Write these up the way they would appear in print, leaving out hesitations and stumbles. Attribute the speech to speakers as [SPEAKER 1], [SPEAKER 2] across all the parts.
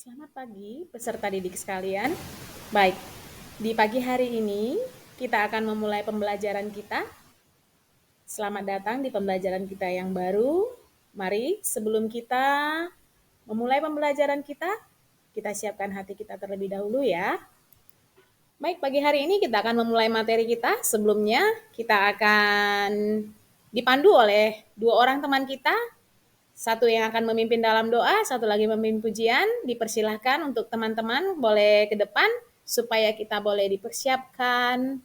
[SPEAKER 1] Selamat pagi, peserta didik sekalian. Baik, di pagi hari ini kita akan memulai pembelajaran kita. Selamat datang di pembelajaran kita yang baru. Mari, sebelum kita memulai pembelajaran kita siapkan hati kita terlebih dahulu ya. Baik, pagi hari ini kita akan memulai materi kita. Sebelumnya, kita akan dipandu oleh dua orang teman kita. Satu yang akan memimpin dalam doa, satu lagi memimpin pujian. Dipersilahkan untuk teman-teman boleh ke depan supaya kita boleh dipersiapkan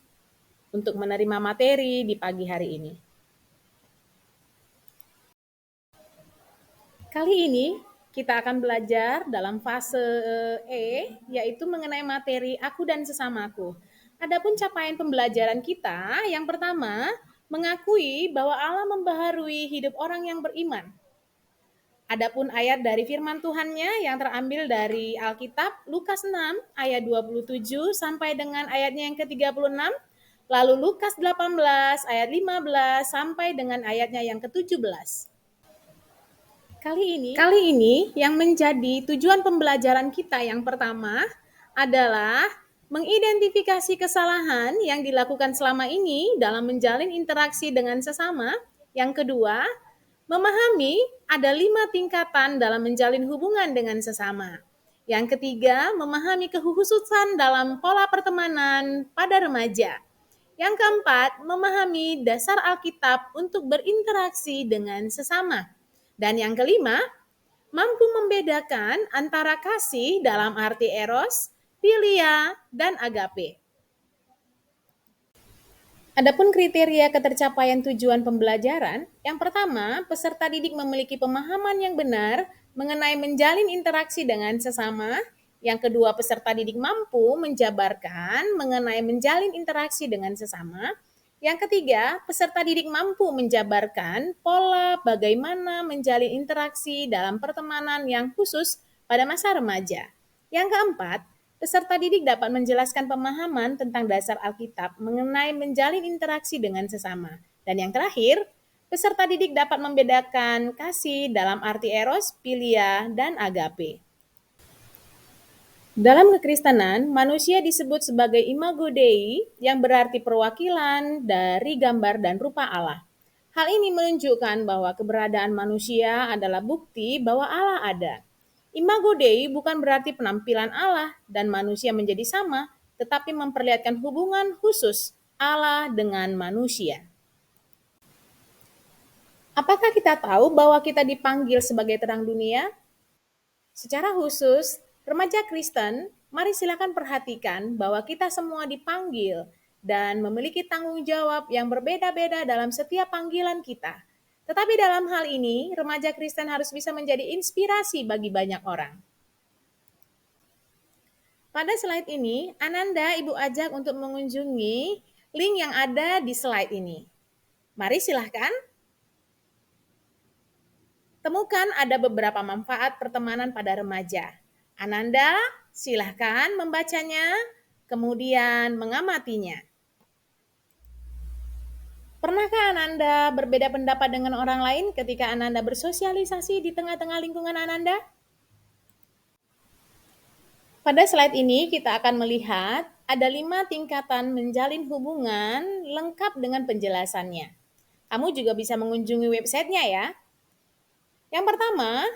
[SPEAKER 1] untuk menerima materi di pagi hari ini. Kali ini kita akan belajar dalam fase yaitu mengenai materi aku dan sesamaku. Adapun capaian pembelajaran kita, yang pertama, mengakui bahwa Allah membaharui hidup orang yang beriman. Adapun ayat dari firman Tuhannya yang terambil dari Alkitab Lukas 6 ayat 27 sampai dengan ayatnya yang ke-36, lalu Lukas 18 ayat 15 sampai dengan ayatnya yang ke-17. Kali ini yang menjadi tujuan pembelajaran kita yang pertama adalah mengidentifikasi kesalahan yang dilakukan selama ini dalam menjalin interaksi dengan sesama. Yang kedua, memahami ada 5 tingkatan dalam menjalin hubungan dengan sesama. Yang ketiga, memahami kekhususan dalam pola pertemanan pada remaja. Yang keempat, memahami dasar Alkitab untuk berinteraksi dengan sesama. Dan yang kelima, mampu membedakan antara kasih dalam arti eros, philia, dan agape. Adapun kriteria ketercapaian tujuan pembelajaran, yang pertama, peserta didik memiliki pemahaman yang benar mengenai menjalin interaksi dengan sesama. Yang kedua, peserta didik mampu menjabarkan mengenai menjalin interaksi dengan sesama. Yang ketiga, peserta didik mampu menjabarkan pola bagaimana menjalin interaksi dalam pertemanan yang khusus pada masa remaja. Yang keempat, peserta didik dapat menjelaskan pemahaman tentang dasar Alkitab mengenai menjalin interaksi dengan sesama. Dan yang terakhir, peserta didik dapat membedakan kasih dalam arti eros, philia, dan agape. Dalam kekristenan, manusia disebut sebagai imago Dei yang berarti perwakilan dari gambar dan rupa Allah. Hal ini menunjukkan bahwa keberadaan manusia adalah bukti bahwa Allah ada. Imago Dei bukan berarti penampilan Allah dan manusia menjadi sama, tetapi memperlihatkan hubungan khusus Allah dengan manusia. Apakah kita tahu bahwa kita dipanggil sebagai terang dunia? Secara khusus, remaja Kristen, mari silakan perhatikan bahwa kita semua dipanggil dan memiliki tanggung jawab yang berbeda-beda dalam setiap panggilan kita. Tetapi dalam hal ini, remaja Kristen harus bisa menjadi inspirasi bagi banyak orang. Pada slide ini, Ananda Ibu ajak untuk mengunjungi link yang ada di slide ini. Mari silahkan. Temukan ada beberapa manfaat pertemanan pada remaja. Ananda, silahkan membacanya, kemudian mengamatinya. Pernahkah Ananda berbeda pendapat dengan orang lain ketika Ananda bersosialisasi di tengah-tengah lingkungan Ananda? Pada slide ini kita akan melihat ada 5 tingkatan menjalin hubungan lengkap dengan penjelasannya. Kamu juga bisa mengunjungi websitenya ya. Yang pertama,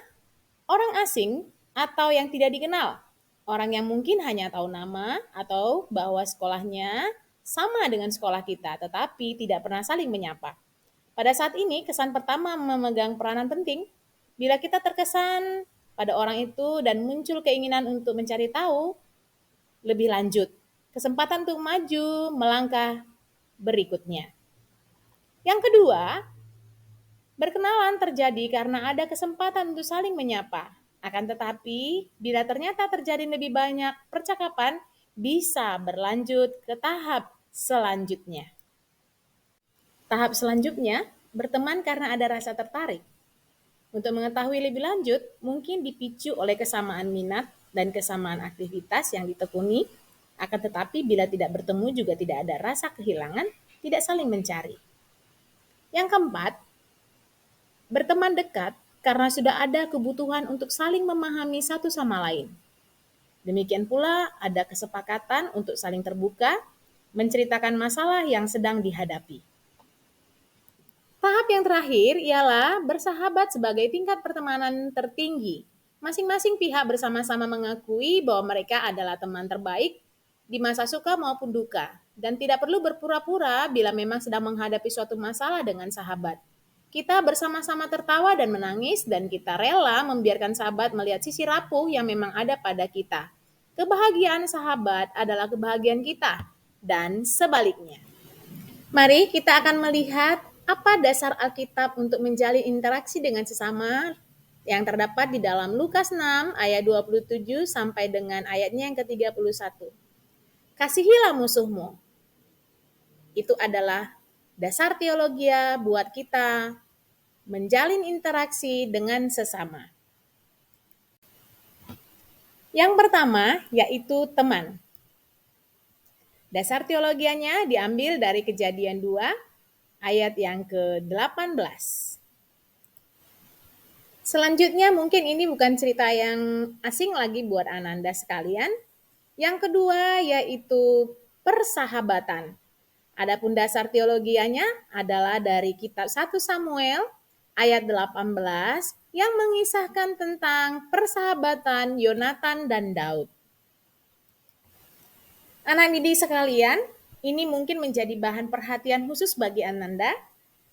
[SPEAKER 1] orang asing atau yang tidak dikenal. Orang yang mungkin hanya tahu nama atau bahwa sekolahnya sama dengan sekolah kita, tetapi tidak pernah saling menyapa. Pada saat ini, kesan pertama memegang peranan penting. Bila kita terkesan pada orang itu dan muncul keinginan untuk mencari tahu lebih lanjut, kesempatan untuk maju melangkah berikutnya. Yang kedua, berkenalan terjadi karena ada kesempatan untuk saling menyapa. Akan tetapi, bila ternyata terjadi lebih banyak percakapan, bisa berlanjut ke tahap selanjutnya. Tahap selanjutnya, berteman karena ada rasa tertarik. Untuk mengetahui lebih lanjut, mungkin dipicu oleh kesamaan minat dan kesamaan aktivitas yang ditekuni, akan tetapi bila tidak bertemu juga tidak ada rasa kehilangan, tidak saling mencari. Yang keempat, berteman dekat karena sudah ada kebutuhan untuk saling memahami satu sama lain. Demikian pula ada kesepakatan untuk saling terbuka, menceritakan masalah yang sedang dihadapi. Tahap yang terakhir ialah bersahabat sebagai tingkat pertemanan tertinggi. Masing-masing pihak bersama-sama mengakui bahwa mereka adalah teman terbaik di masa suka maupun duka, dan tidak perlu berpura-pura bila memang sedang menghadapi suatu masalah dengan sahabat. Kita bersama-sama tertawa dan menangis, dan kita rela membiarkan sahabat melihat sisi rapuh yang memang ada pada kita. Kebahagiaan sahabat adalah kebahagiaan kita, dan sebaliknya. Mari kita akan melihat apa dasar Alkitab untuk menjalin interaksi dengan sesama yang terdapat di dalam Lukas 6 ayat 27 sampai dengan ayatnya yang ke-31. Kasihilah musuhmu. Itu adalah dasar teologia buat kita menjalin interaksi dengan sesama. Yang pertama yaitu teman. Dasar teologianya diambil dari Kejadian 2 ayat yang ke-18. Selanjutnya mungkin ini bukan cerita yang asing lagi buat Ananda sekalian. Yang kedua yaitu persahabatan. Adapun dasar teologianya adalah dari kitab 1 Samuel ayat 18 yang mengisahkan tentang persahabatan Yonatan dan Daud. Anak didik sekalian, ini mungkin menjadi bahan perhatian khusus bagi Ananda,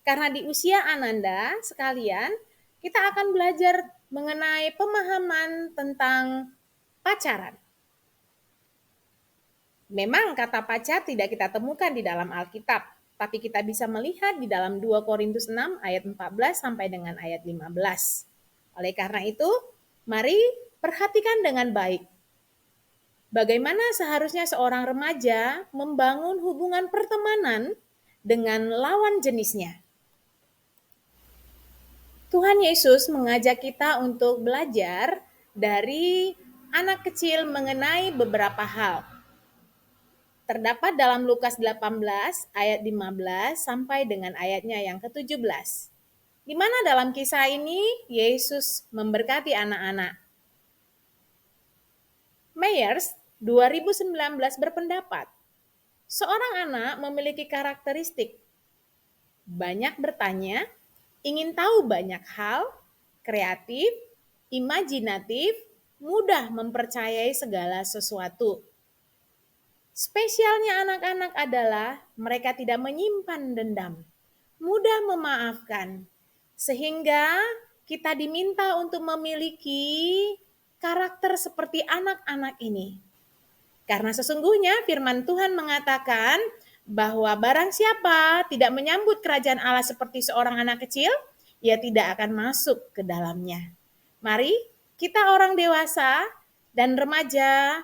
[SPEAKER 1] karena di usia Ananda sekalian, kita akan belajar mengenai pemahaman tentang pacaran. Memang kata pacar tidak kita temukan di dalam Alkitab, tapi kita bisa melihat di dalam 2 Korintus 6 ayat 14 sampai dengan ayat 15. Oleh karena itu, mari perhatikan dengan baik. Bagaimana seharusnya seorang remaja membangun hubungan pertemanan dengan lawan jenisnya. Tuhan Yesus mengajak kita untuk belajar dari anak kecil mengenai beberapa hal. Terdapat dalam Lukas 18 ayat 15 sampai dengan ayatnya yang ke-17. Di mana dalam kisah ini Yesus memberkati anak-anak. Myers 2019 berpendapat, seorang anak memiliki karakteristik banyak bertanya, ingin tahu banyak hal, kreatif, imajinatif, mudah mempercayai segala sesuatu. Spesialnya anak-anak adalah mereka tidak menyimpan dendam, mudah memaafkan, sehingga kita diminta untuk memiliki karakter seperti anak-anak ini. Karena sesungguhnya firman Tuhan mengatakan bahwa barang siapa tidak menyambut kerajaan Allah seperti seorang anak kecil, ia tidak akan masuk ke dalamnya. Mari kita orang dewasa dan remaja,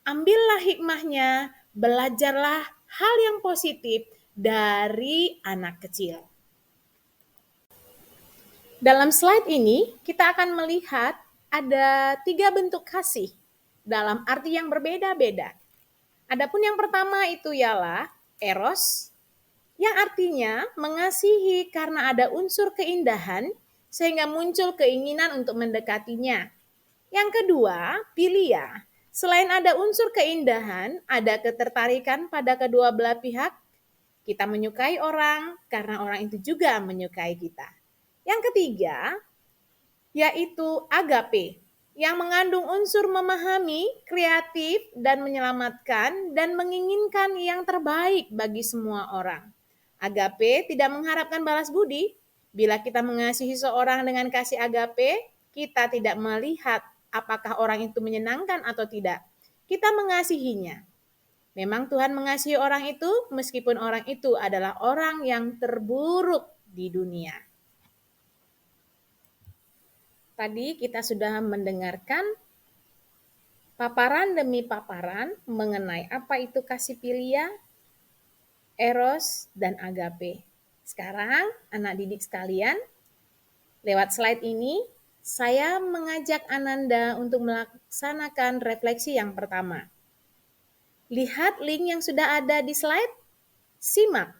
[SPEAKER 1] ambillah hikmahnya, belajarlah hal yang positif dari anak kecil. Dalam slide ini kita akan melihat ada 3 bentuk kasih dalam arti yang berbeda-beda. Adapun yang pertama itu ialah eros, yang artinya mengasihi karena ada unsur keindahan sehingga muncul keinginan untuk mendekatinya. Yang kedua, philia. Selain ada unsur keindahan, ada ketertarikan pada kedua belah pihak. Kita menyukai orang karena orang itu juga menyukai kita. Yang ketiga, yaitu agape, yang mengandung unsur memahami, kreatif, dan menyelamatkan, dan menginginkan yang terbaik bagi semua orang. Agape tidak mengharapkan balas budi. Bila kita mengasihi seorang dengan kasih agape, kita tidak melihat apakah orang itu menyenangkan atau tidak. Kita mengasihinya. Memang Tuhan mengasihi orang itu, meskipun orang itu adalah orang yang terburuk di dunia. Tadi kita sudah mendengarkan paparan demi paparan mengenai apa itu kasih philia, eros, dan agape. Sekarang anak didik sekalian, lewat slide ini saya mengajak Ananda untuk melaksanakan refleksi yang pertama. Lihat link yang sudah ada di slide, simak.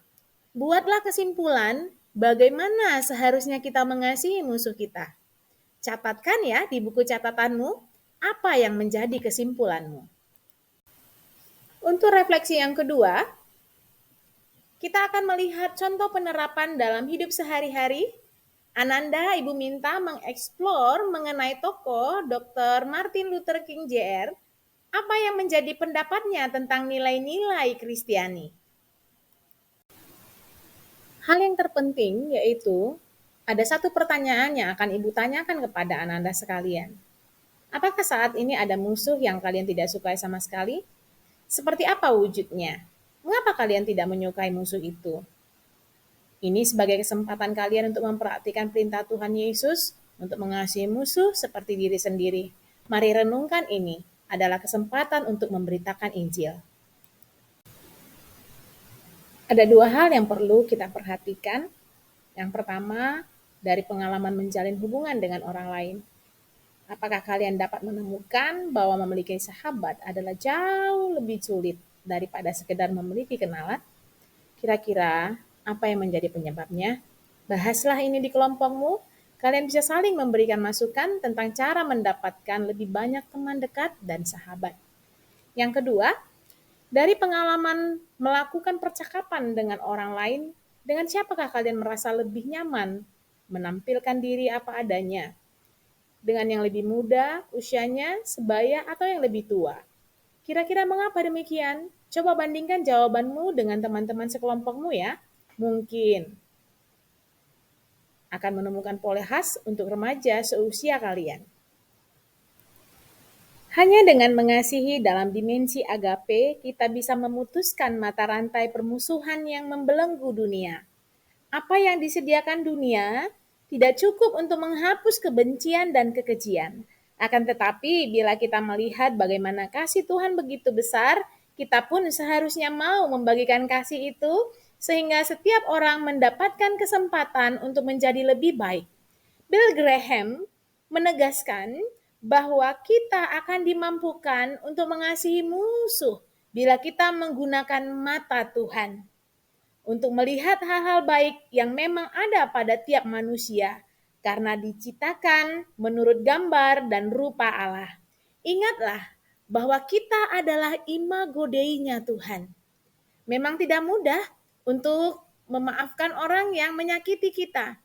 [SPEAKER 1] Buatlah kesimpulan bagaimana seharusnya kita mengasihi musuh kita. Catatkan ya di buku catatanmu, Apa yang menjadi kesimpulanmu? Untuk refleksi yang kedua, kita akan melihat contoh penerapan dalam hidup sehari-hari. Ananda, Ibu minta mengeksplor mengenai tokoh Dr. Martin Luther King Jr. Apa yang menjadi pendapatnya tentang nilai-nilai Kristiani? Hal yang terpenting yaitu ada satu pertanyaan yang akan Ibu tanyakan kepada Ananda sekalian. Apakah saat ini ada musuh yang kalian tidak sukai sama sekali? Seperti apa wujudnya? Mengapa kalian tidak menyukai musuh itu? Ini sebagai kesempatan kalian untuk memperhatikan perintah Tuhan Yesus untuk mengasihi musuh seperti diri sendiri. Mari renungkan ini adalah kesempatan untuk memberitakan Injil. Ada dua hal yang perlu kita perhatikan. Yang pertama, dari pengalaman menjalin hubungan dengan orang lain. Apakah kalian dapat menemukan bahwa memiliki sahabat adalah jauh lebih sulit daripada sekedar memiliki kenalan? Kira-kira apa yang menjadi penyebabnya? Bahaslah ini di kelompokmu. Kalian bisa saling memberikan masukan tentang cara mendapatkan lebih banyak teman dekat dan sahabat. Yang kedua, dari pengalaman melakukan percakapan dengan orang lain, dengan siapakah kalian merasa lebih nyaman menampilkan diri apa adanya? Dengan yang lebih muda, usianya, sebaya, atau yang lebih tua? Kira-kira mengapa demikian? Coba bandingkan jawabanmu dengan teman-teman sekelompokmu ya. Mungkin akan menemukan pola khas untuk remaja seusia kalian. Hanya dengan mengasihi dalam dimensi agape, kita bisa memutuskan mata rantai permusuhan yang membelenggu dunia. Apa yang disediakan dunia tidak cukup untuk menghapus kebencian dan kekejian. Akan tetapi, bila kita melihat bagaimana kasih Tuhan begitu besar, kita pun seharusnya mau membagikan kasih itu, sehingga setiap orang mendapatkan kesempatan untuk menjadi lebih baik. Bill Graham menegaskan bahwa kita akan dimampukan untuk mengasihi musuh bila kita menggunakan mata Tuhan untuk melihat hal-hal baik yang memang ada pada tiap manusia karena diciptakan menurut gambar dan rupa Allah. Ingatlah bahwa kita adalah imago Dei-nya Tuhan. Memang tidak mudah untuk memaafkan orang yang menyakiti kita.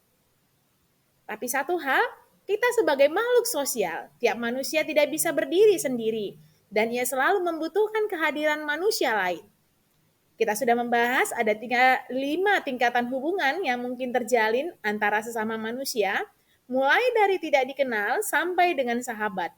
[SPEAKER 1] Tapi satu hal, kita sebagai makhluk sosial, tiap manusia tidak bisa berdiri sendiri dan ia selalu membutuhkan kehadiran manusia lain. Kita sudah membahas ada 5 tingkatan hubungan yang mungkin terjalin antara sesama manusia, mulai dari tidak dikenal sampai dengan sahabat.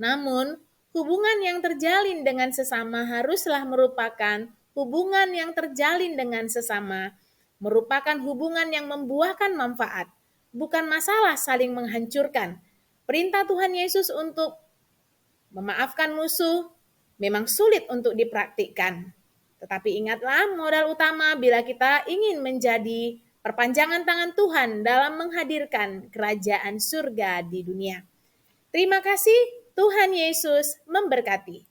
[SPEAKER 1] Namun, hubungan yang terjalin dengan sesama haruslah merupakan hubungan yang terjalin dengan sesama, merupakan hubungan yang membuahkan manfaat, bukan masalah saling menghancurkan. Perintah Tuhan Yesus untuk memaafkan musuh memang sulit untuk dipraktikkan. Tetapi ingatlah modal utama bila kita ingin menjadi perpanjangan tangan Tuhan dalam menghadirkan kerajaan surga di dunia. Terima kasih, Tuhan Yesus memberkati.